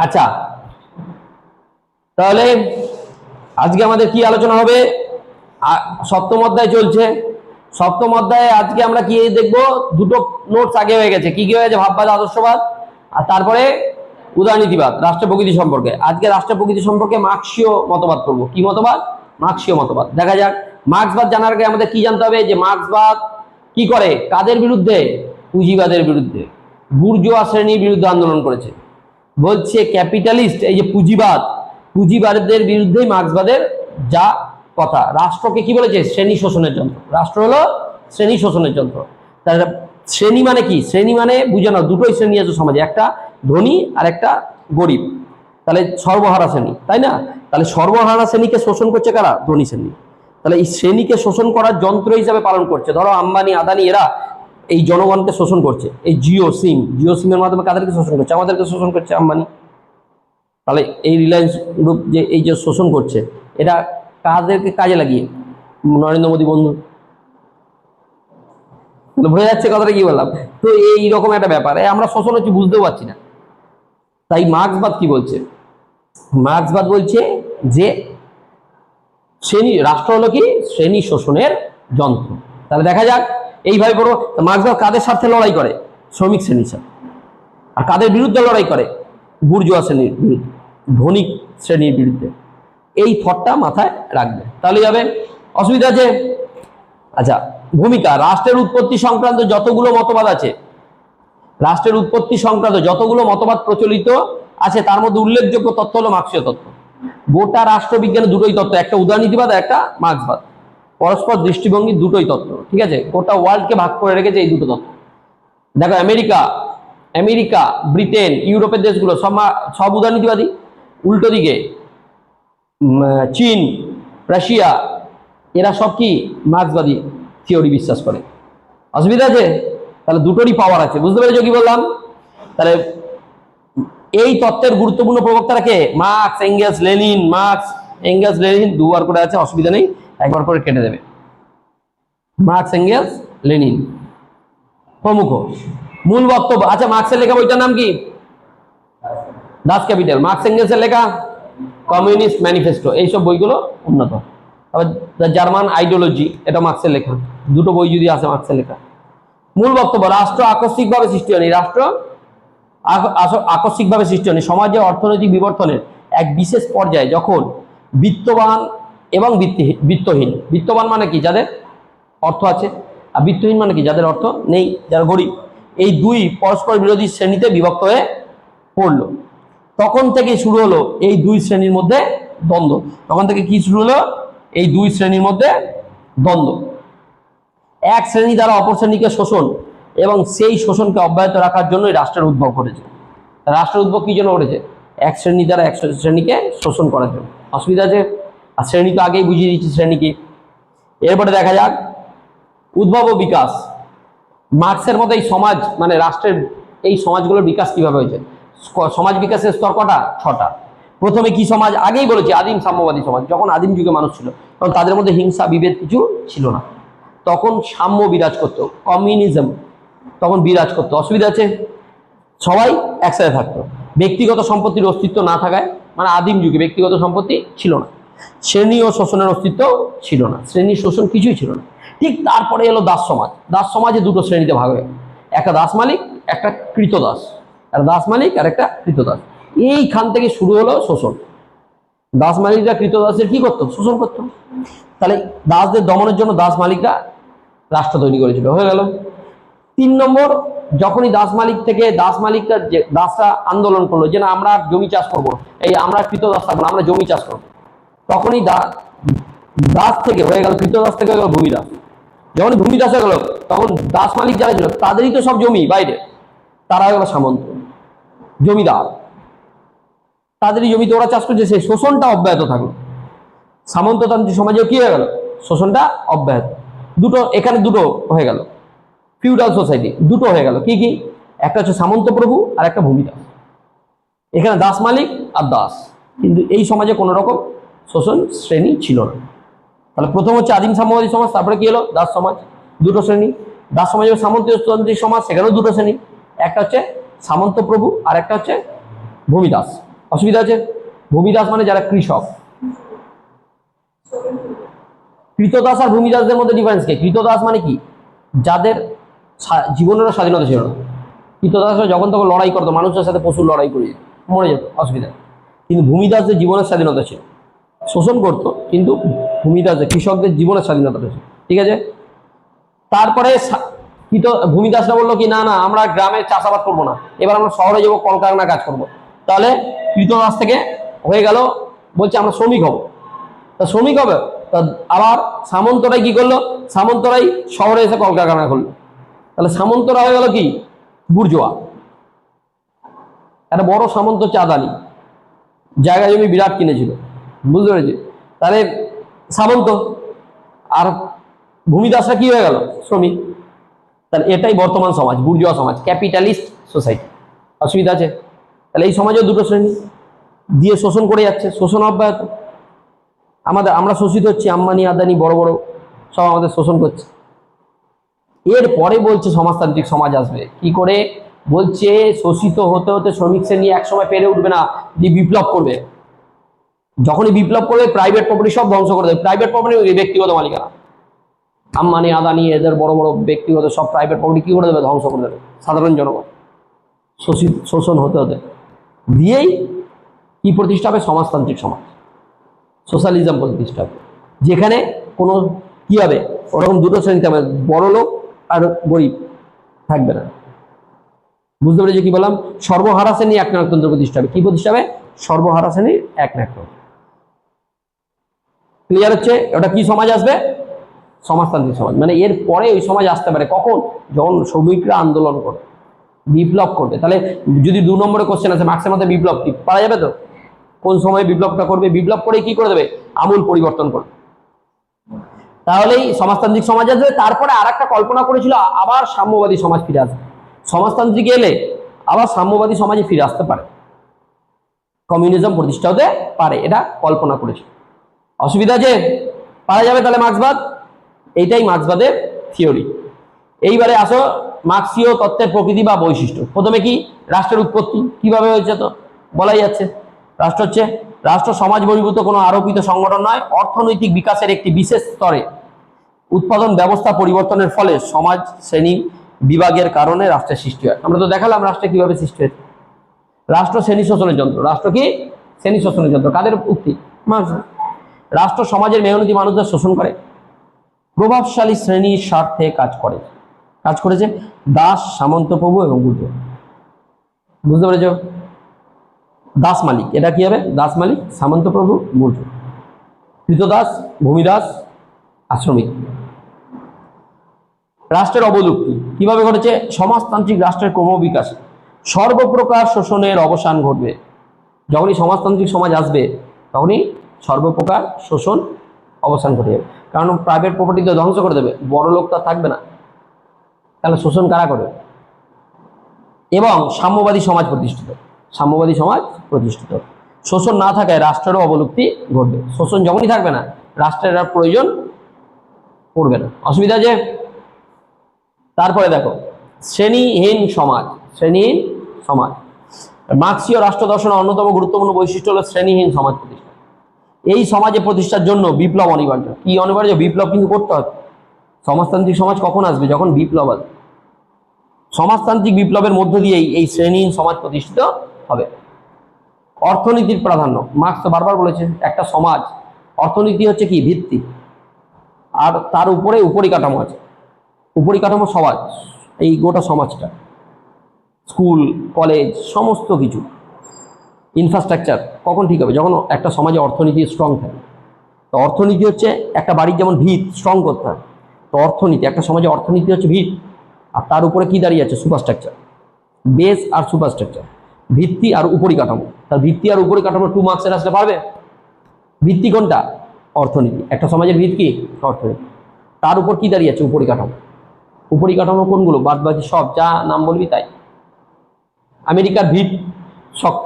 আচ্ছা, তাহলে আজকে আমাদের কি আলোচনা হবে? সপ্তম অধ্যায় চলছে। সপ্তম অধ্যায়ে আজকে আমরা কি দেখবো? দুটো নোটস আগে হয়ে গেছে। কি কি হয়েছে? ভাববাদ, আদর্শবাদ, আর তারপরে উদারনীতিবাদ, রাষ্ট্র প্রকৃতি সম্পর্কে। আজকে রাষ্ট্র প্রকৃতি সম্পর্কে মার্ক্সীয় মতবাদ করবো। কি মতবাদ? মার্ক্সীয় মতবাদ। দেখা যাক। মার্ক্সবাদ জানার আগে আমাদের কি জানতে হবে? যে মার্ক্সবাদ কি করে, কাদের বিরুদ্ধে? পুঁজিবাদের বিরুদ্ধে, বুর্জোয়া শ্রেণীর বিরুদ্ধে আন্দোলন করেছে। বলছে ক্যাপিটালিস্ট, এই যে পুঁজিবাদ, পুঁজিবাদের বিরুদ্ধেই মার্ক্সবাদের যা কথা। রাষ্ট্রকে কি বলেছে? শ্রেণী শোষণের যন্ত্র। রাষ্ট্র হলো শ্রেণী শোষণের যন্ত্র। তাহলে শ্রেণী মানে কি? শ্রেণী মানে বুঝে নাও, দুটোই শ্রেণী আছে সমাজে, একটা ধনী আর একটা গরিব। তাহলে সর্বহারা শ্রেণী, তাই না? তাহলে সর্বহারা শ্রেণীকে শোষণ করছে কারা? ধনী শ্রেণী। তাহলে এই শ্রেণীকে শোষণ করার যন্ত্র হিসাবে পালন করছে। ধরো আম্বানি, আদানি, এরা এই জনগণকে শোষণ করছে। এই জিও সিমের মাধ্যমে কাদেরকে শোষণ করছে? আমাদেরকে শোষণ করছে আম্বানি। তাহলে এই রিলায়েন্স গ্রুপ যে এই যে শোষণ করছে, এটা কাদেরকে কাজে লাগিয়ে? নরেন্দ্র মোদী বন্ধু। বোঝা যাচ্ছে কথাটা কি বললাম? তো এইরকম একটা ব্যাপার, আমরা শোষণ হচ্ছে বুঝতেও পারছি না। তাই মার্ক্সবাদ কি বলছে? মার্ক্সবাদ বলছে যে শ্রেণী, রাষ্ট্র হলো কি? শ্রেণী শোষণের যন্ত্র। তাহলে দেখা যাক, এইভাবে বড় মার্ক্সবাদ কাদের স্বার্থে লড়াই করে? শ্রমিক শ্রেণীর সাথে। আর কাদের বিরুদ্ধে লড়াই করে? বুর্জোয়া শ্রেণীর বিরুদ্ধে, ধনিক শ্রেণীর বিরুদ্ধে। এই থটটা মাথায় রাখবে, তাহলেই হবে। অসুবিধা আছে? আচ্ছা, ভূমিকা। রাষ্ট্রের উৎপত্তি সংক্রান্ত যতগুলো মতবাদ আছে, রাষ্ট্রের উৎপত্তি সংক্রান্ত যতগুলো মতবাদ প্রচলিত আছে, তার মধ্যে উল্লেখযোগ্য তত্ত্ব হলো মার্ক্সীয় তত্ত্ব। গোটা রাষ্ট্রবিজ্ঞানে দুটোই তত্ত্ব, একটা উদারনীতিবাদ আর একটা মার্ক্সবাদ। পরস্পর দৃষ্টিভঙ্গি দুটোই তত্ত্ব, ঠিক আছে? গোটা ওয়ার্ল্ডকে ভাগ করে রেখেছে এই দুটো তত্ত্ব। দেখো আমেরিকা, ব্রিটেন, ইউরোপের দেশগুলো সব উদারনীতিবাদী। উল্টো দিকে চীন, রাশিয়া, এরা সব কি? মার্ক্সবাদী থিওরি বিশ্বাস করে। অসুবিধা আছে? তাহলে দুটোরই পাওয়ার আছে। বুঝতে পেরেছো কি বললাম? তাহলে এই তত্ত্বের গুরুত্বপূর্ণ প্রবক্তারা কে? Marx, Engels, Lenin. Marx, Engels, Lenin দুবার করে আছে, অসুবিধা নেই, একবার করে কেটে দেবে। মার্কস, এঙ্গেলস, লেনিন প্রমুখ। মূল বক্তব্য। আচ্ছা, মার্কসের লেখা বইটার নাম কি? দাস ক্যাপিটাল। মার্কস এঙ্গেলসের লেখা কমিউনিস্ট ম্যানিফেস্টো। এইসব বইগুলো উন্নত। তবে দ্য জার্মান আইডিওলজি, এটা মার্কসের লেখা। দুটো বই যদি আছে মার্কসের লেখা। মূল বক্তব্য। রাষ্ট্র আকস্মিকভাবে সৃষ্টি হয়নি। রাষ্ট্র আকস্মিকভাবে সৃষ্টি হয়নি। সমাজে অর্থনৈতিক বিবর্তনের এক বিশেষ পর্যায়ে যখন বিত্তবান এবং বিত্তহীন, বিত্তবান মানে কি? যাদের অর্থ আছে। আর বিত্তহীন মানে কি? যাদের অর্থ নেই, যারা গরিব। এই দুই পরস্পর বিরোধী শ্রেণীতে বিভক্ত হয়ে পড়লো। তখন থেকে শুরু হলো এই দুই শ্রেণীর মধ্যে দ্বন্দ্ব। তখন থেকে কি শুরু হলো? এই দুই শ্রেণীর মধ্যে দ্বন্দ্ব। এক শ্রেণী দ্বারা অপর শ্রেণীকে শোষণ এবং সেই শোষণকে অব্যাহত রাখার জন্যই রাষ্ট্রের উদ্ভব করেছে। রাষ্ট্রের উদ্ভব কি জন্য করেছে? এক শ্রেণী দ্বারা এক শ্রেণীকে শোষণ করার জন্য। অসুবিধা আছে? আর শ্রেণী তো আগেই বুঝিয়ে দিচ্ছি শ্রেণী কি। এরপরে দেখা যাক উদ্ভব ও বিকাশ। মার্ক্সের মতো এই সমাজ, মানে রাষ্ট্রের এই সমাজগুলোর বিকাশ কিভাবে হয়েছে? সমাজ বিকাশের স্তর কটা? 6টা। প্রথমে কি সমাজ? আগেই বলেছি, আদিম সাম্যবাদী সমাজ। যখন আদিম যুগে মানুষ ছিল, তখন তাদের মধ্যে হিংসা বিভেদ কিছু ছিল না। তখন সাম্য বিরাজ করত, কমিউনিজম তখন বিরাজ করত। অসুবিধা আছে? সবাই একসাথে থাকতো। ব্যক্তিগত সম্পত্তির অস্তিত্ব না থাকায়, মানে আদিম যুগে ব্যক্তিগত সম্পত্তি ছিল না। শ্রেণী ও শোষণের অস্তিত্ব ছিল না। শ্রেণী শোষণ কিছুই ছিল না। ঠিক তারপরে এলো দাস সমাজ। দাস সমাজে দুটো শ্রেণীতে ভাগ হয়ে, একটা দাস মালিক, একটা কৃতদাস। একটা দাস মালিক আর একটা কৃতদাস। এইখান থেকে শুরু হলো শোষণ। দাস মালিকরা কৃতদাসের কি করতো? শোষণ করতো। তাহলে দাসদের দমনের জন্য দাস মালিকরা রাষ্ট্র তৈরি করেছিল। হয়ে গেল। 3 নম্বর, যখনই দাস মালিক থেকে দাসরা আন্দোলন করলো যে না, আমরা জমি চাষ করবো, এই আমরা কৃতদাস থাকবো, আমরা জমি চাষ করবো, তখনই দাস থেকে হয়ে গেল, কৃতদাস থেকে হয়ে গেল ভূমিদাস। যখন ভূমিদাস হয়ে গেল, তখন দাস মালিক যারা ছিল তাদেরই তো সব জমি বাইরে, তারা হয়ে গেল সামন্ত, জমিদার। তাদেরই জমিতে ওরা চাষ করছে, সেই শোষণটা অব্যাহত থাকলো। সামন্ততান্ত্রিক সমাজেও কি হয়ে গেল? শোষণটা অব্যাহত। দুটো এখানে দুটো হয়ে গেল, ফিউডাল সোসাইটি দুটো হয়ে গেল। কি কি? একটা হচ্ছে সামন্ত প্রভু আর একটা ভূমিদাস। এখানে দাস মালিক আর দাস। কিন্তু এই সমাজে কোনো রকম শোষণ শ্রেণী ছিল না। তাহলে প্রথম হচ্ছে আদিম সাম্যবাদী সমাজ, তারপরে কি হলো? দাস সমাজ। দুটো শ্রেণী। দাস সমাজের সামন্ততান্ত্রিক সমাজ, সেখানেও দুটো শ্রেণী। একটা হচ্ছে সামন্ত প্রভু আর একটা হচ্ছে ভূমিদাস। অসুবিধা আছে? ভূমিদাস মানে যারা কৃষক। কৃতদাস আর ভূমিদাসদের মধ্যে ডিফারেন্স কি? কৃতদাস মানে কি? যাদের জীবনেরও স্বাধীনতা ছিল না। কৃতদাসরা যখন তখন লড়াই করতো, মানুষের সাথে প্রচুর লড়াই করে যেত, মরে যেত, অসুবিধা। কিন্তু ভূমিদাসদের জীবনের স্বাধীনতা ছিল, শোষণ করতো কিন্তু ভূমিদাসদের, কৃষকদের জীবনের স্বাধীনতাটা ছিল। ঠিক আছে। তারপরে ভূমিদাসরা বললো কি, না না, আমরা গ্রামে চাষাবাদ করবো না, এবার আমরা শহরে যাবো, কলকারখানা কাজ করবো। তাহলে কৃতদাস থেকে হয়ে গেল, বলছে আমরা শ্রমিক হব। তা শ্রমিক হবে, তা আবার সামন্তরাই কি করলো? সামন্তরাই শহরে এসে কলকারখানা করলো। তাহলে সামন্তরা হয়ে গেল কি? বুর্জোয়া। একটা বড় সামন্ত হচ্ছে আদানি, জায়গা জমি বিরাট কিনেছিল, বুঝতে পেরেছি? তাহলে সামন্ত। আর ভূমিদাসরা কি হয়ে গেল? শ্রমিক। তাহলে এটাই বর্তমান সমাজ, বুর্জোয়া সমাজ, ক্যাপিটালিস্ট সোসাইটি। অসুবিধা আছে? তাহলে এই সমাজেও দুটো শ্রেণী দিয়ে শোষণ করে যাচ্ছে, শোষণ অব্যাহত। আমরা শোষিত হচ্ছি, আম্বানি আদানি বড় বড় সব আমাদের শোষণ করছে। এরপরে বলছে সমাজতান্ত্রিক সমাজ আসবে। কি করে? বলছে শোষিত হতে হতে শ্রমিক শ্রেণী একসময় পেরে উঠবে না, যে বিপ্লব করবে। যখনই বিপ্লব করবে, প্রাইভেট প্রপার্টি সব ধ্বংস করে দেবে। প্রাইভেট প্রপার্টি ব্যক্তিগত মালিকানা, আম্বানি আদানি এদের বড় বড় ব্যক্তিগত সব প্রাইভেট প্রপার্টি কি করে দেবে? ধ্বংস করে দেবে। সাধারণ জনগণ শোষণ হতে হতে দিয়েই কি প্রতিষ্ঠা হবে? সমাজতান্ত্রিক সমাজ, সোশ্যালিজম প্রতিষ্ঠা হবে, যেখানে কোনো কি হবে? ওরকম দুটো শ্রেণীতে হবে, বড় লোক আর গরিব থাকবে না। বুঝতে পেরেছি কি বললাম? সর্বহারা শ্রেণী একনায়কতন্ত্র প্রতিষ্ঠা হবে। কি প্রতিষ্ঠা হবে? সর্বহারা শ্রেণীর একনায়কতন্ত্র। ক্লিয়ার হচ্ছে? ওটা কি সমাজ আসবে? সমাজতান্ত্রিক সমাজ। মানে এর পরে ওই সমাজ আসতে পারে কখন? যখন শ্রমিকরা আন্দোলন করে, বিপ্লব করবে। তাহলে যদি 2 নম্বরে কোশ্চেন আছে মার্ক্সের মধ্যে, বিপ্লব কি পারা যাবে তো? কোন সময় বিপ্লবটা করবে? বিপ্লব করে কি করে দেবে? আমূল পরিবর্তন করবে। তাহলেই সমাজতান্ত্রিক সমাজ আসবে। তারপরে আর একটা কল্পনা করেছিল, আবার সাম্যবাদী সমাজ ফিরে আসবে। সমাজতান্ত্রিক এলে আবার সাম্যবাদী সমাজে ফিরে আসতে পারে, কমিউনিজম প্রতিষ্ঠা হতে পারে, এটা কল্পনা করেছিল। অসুবিধা আছে? পারা যাবে তাহলে মার্ক্সবাদ। এইটাই মার্ক্সবাদের থিওরি। এইবারে আসো মার্ক্সীয় তত্ত্বের প্রকৃতি বা বৈশিষ্ট্য। প্রথমে কি? রাষ্ট্রের উৎপত্তি কিভাবে হয়েছে তো বলাই যাচ্ছে। রাষ্ট্র সমাজ বহির্ভূত কোনো আরোপিত সংগঠন নয়, অর্থনৈতিক বিকাশের একটি বিশেষ স্তরে উৎপাদন ব্যবস্থা পরিবর্তনের ফলে সমাজ শ্রেণী বিভাগের কারণে রাষ্ট্রের সৃষ্টি হয়। আমরা তো দেখালাম রাষ্ট্রে কিভাবে সৃষ্টি হয়েছে। রাষ্ট্র শ্রেণী শোষণের যন্ত্র। রাষ্ট্র কি? শ্রেণী শোষণের যন্ত্র। কাদের উক্তি? মার্ক্স। রাষ্ট্র সমাজের মেহনতি মানুষদের শোষণ করে, প্রভাবশালী শ্রেণীর স্বার্থে কাজ করেছে দাস, সামন্ত প্রভু এবং বুর্জোয়া। বুঝতে পেরেছ? দাস মালিক, এটা কি হবে? দাস মালিক, সামন্ত প্রভু, বুর্জোয়া, কৃতদাস, ভূমিদাস, শ্রমিক। রাষ্ট্রের অবলুপ্তি কিভাবে ঘটেছে? সমাজতান্ত্রিক রাষ্ট্রের ক্রমবিকাশে সর্বপ্রকার শোষণের অবসান ঘটবে। যখনই সমাজতান্ত্রিক সমাজ আসবে তখনই সর্বপ্রকার শোষণ অবসান ঘটে যাবে। কারণ প্রাইভেট প্রপার্টি তো ধ্বংস করে দেবে, বড় লোক তো থাকবে না, তাহলে শোষণ কারা করবে? এবং সাম্যবাদী সমাজ প্রতিষ্ঠিত। শোষণ না থাকায় রাষ্ট্রেরও অবলুপ্তি ঘটবে। শোষণ যখনই থাকবে না, রাষ্ট্রের আর প্রয়োজন পড়বে না। অসুবিধা যে? তারপরে দেখো শ্রেণীহীন সমাজ। মার্ক্সীয় রাষ্ট্র দর্শনের অন্যতম গুরুত্বপূর্ণ বৈশিষ্ট্য হলো শ্রেণীহীন সমাজ প্রতিষ্ঠা। এই সমাজে প্রতিষ্ঠার জন্য বিপ্লব অনিবার্য। কি অনিবার্য? বিপ্লব কিন্তু করতে হবে। সমাজতান্ত্রিক সমাজ কখন আসবে? যখন বিপ্লব আসবে। সমাজতান্ত্রিক বিপ্লবের মধ্য দিয়েই এই শ্রেণীহীন সমাজ প্রতিষ্ঠিত হবে। অর্থনীতির প্রাধান্য। মার্ক্স তো বারবার বলেছে, একটা সমাজ অর্থনীতি হচ্ছে কি? ভিত্তি, আর তার উপরে উপরিকাঠামো আছে। উপরিকাঠামো সমাজ, এই গোটা সমাজটা, স্কুল, কলেজ, সমস্ত কিছু ইনফ্রাস্ট্রাকচার কখন ঠিক হবে? যখন একটা সমাজে অর্থনীতি স্ট্রং থাকে। তো অর্থনীতি হচ্ছে একটা বাড়ির যেমন ভিত স্ট্রং করতে হয়, তো অর্থনীতি, একটা সমাজে অর্থনীতি হচ্ছে ভিত, আর তার উপরে কি দাঁড়িয়ে আছে? সুপারস্ট্রাকচার। বেস আর সুপারস্ট্রাকচার, ভিত্তি আর উপরিকাঠামো। তার ভিত্তি আর উপরিকাঠামো 2 মার্ক্সের আসলে পারবে। ভিত্তি কোনটা? অর্থনীতি। একটা সমাজের ভিত কি? অর্থনীতি। তার উপর কি দাঁড়িয়ে আছে? উপরিকাঠামো। উপরিকাঠামো কোনগুলো? বাদ বাকি সব যা নাম বলবি তাই। আমেরিকার ভিত শক্ত,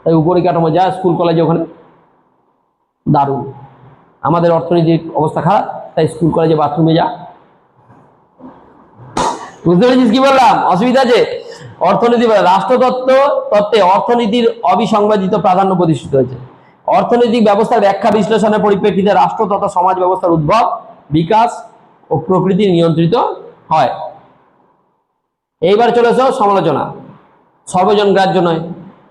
তাই উপরিকাঠামো যা স্কুল কলেজে ওখানে দারুণ। আমাদের অর্থনৈতিক অবস্থা খারাপ, তাই স্কুল কলেজে বাথরুমে যা বুঝতে পেরেছিস কি বললাম? অসুবিধা আছে? অর্থনীতি তত্ত্বে অর্থনীতির অবিসংবাদিত প্রাধান্য প্রতিষ্ঠিত হয়েছে। অর্থনৈতিক ব্যবস্থার ব্যাখ্যা বিশ্লেষণের পরিপ্রেক্ষিতে রাষ্ট্র তথা সমাজ ব্যবস্থার উদ্ভব, বিকাশ ও প্রকৃতি নিয়ন্ত্রিত হয়। এইবার চলে এসো সমালোচনা। সর্বজন গ্রাহ্য নয়।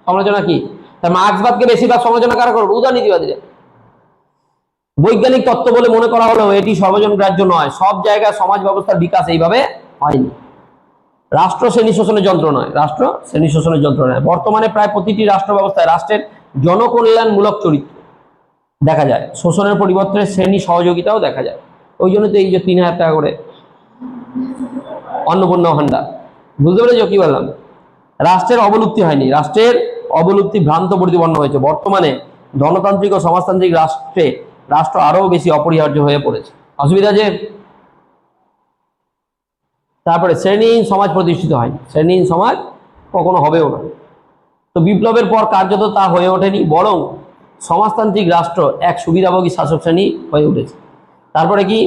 সমালোচনা কি? তার মার্ক্সবাদকে বেশিরভাগ সমালোচনা কারা করবে? উদারনীতিবাদীরা। বৈজ্ঞানিক তত্ত্ব বলে মনে করা হলেও এটি সর্বজন গ্রাহ্য নয়। সব জায়গায় সমাজ ব্যবস্থার বিকাশ এইভাবে হয়নি। রাষ্ট্র শ্রেণী শোষণের যন্ত্র নয়। রাষ্ট্র শ্রেণী শোষণের যন্ত্র নয়। বর্তমানে প্রায় প্রতিটি রাষ্ট্র ব্যবস্থায় রাষ্ট্রের জনকল্যাণমূলক চরিত্র দেখা যায়, শোষণের পরিবর্তে শ্রেণী সহযোগিতাও দেখা যায়। ওই জন্য তো এই যে 3000 টাকা করে অন্নপূর্ণা ভাণ্ডার। বুঝতে পেরেছো কি বললাম? রাষ্ট্রের অবলুপ্তি হয়নি, রাষ্ট্রের অবলুপ্তি ভ্রান্ত প্রতিপন্ন হয়েছে। বর্তমানে ধনতান্ত্রিক ও সমাজতান্ত্রিক রাষ্ট্রে রাষ্ট্র আরো বেশি অপরিহার্য হয়ে পড়েছে। অসুবিধা যে তারপরে শ্রেণীহীন সমাজ প্রতিষ্ঠিত হয়নি। শ্রেণীহীন সমাজ কখনো হবেও না। তো বিপ্লবের পর কার্যত তা হয়ে ওঠেনি, বরং সমাজতান্ত্রিক রাষ্ট্র এক সুবিধাভোগী শাসক শ্রেণী হয়ে উঠেছে। তারপরে কি?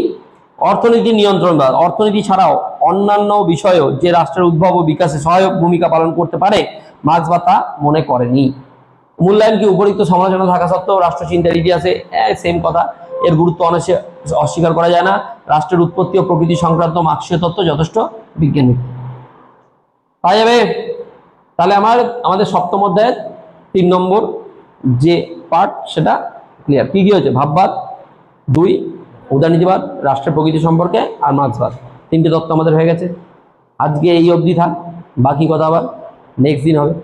অর্থনীতি নিয়ন্ত্রণবাদ। অর্থনীতি ছাড়াও অন্যান্য বিষয়েও যে রাষ্ট্রের উদ্ভব ও বিকাশে সহায়ক ভূমিকা পালন করতে পারে, মার্ক্সবাদ তা মনে করেনি। মূল্যায়ন কি? উপরিক্ত সমালোচনা থাকা সত্ত্বেও রাষ্ট্রচিন্তার ইতিহাসে সেম কথা, এর গুরুত্ব অস্বীকার করা যায় না। রাষ্ট্রের উৎপত্তি ও প্রকৃতি সংক্রান্ত মার্ক্সীয় তত্ত্ব যথেষ্ট বিজ্ঞানী পাওয়া যাবে। তাহলে আমাদের সপ্তম অধ্যায়ের 3 নম্বর যে পার্ট সেটা ক্লিয়ার। কি কি হয়েছে? ভাববাদ 2, উদারনীতিবাদ, রাষ্ট্রের প্রকৃতি সম্পর্কে, আর মার্ক্সবাদ। 3টে তত্ত্ব আমাদের হয়ে গেছে। আজকে এই অবধি থাক, বাকি কথা আবার নেক্সট দিন হবে।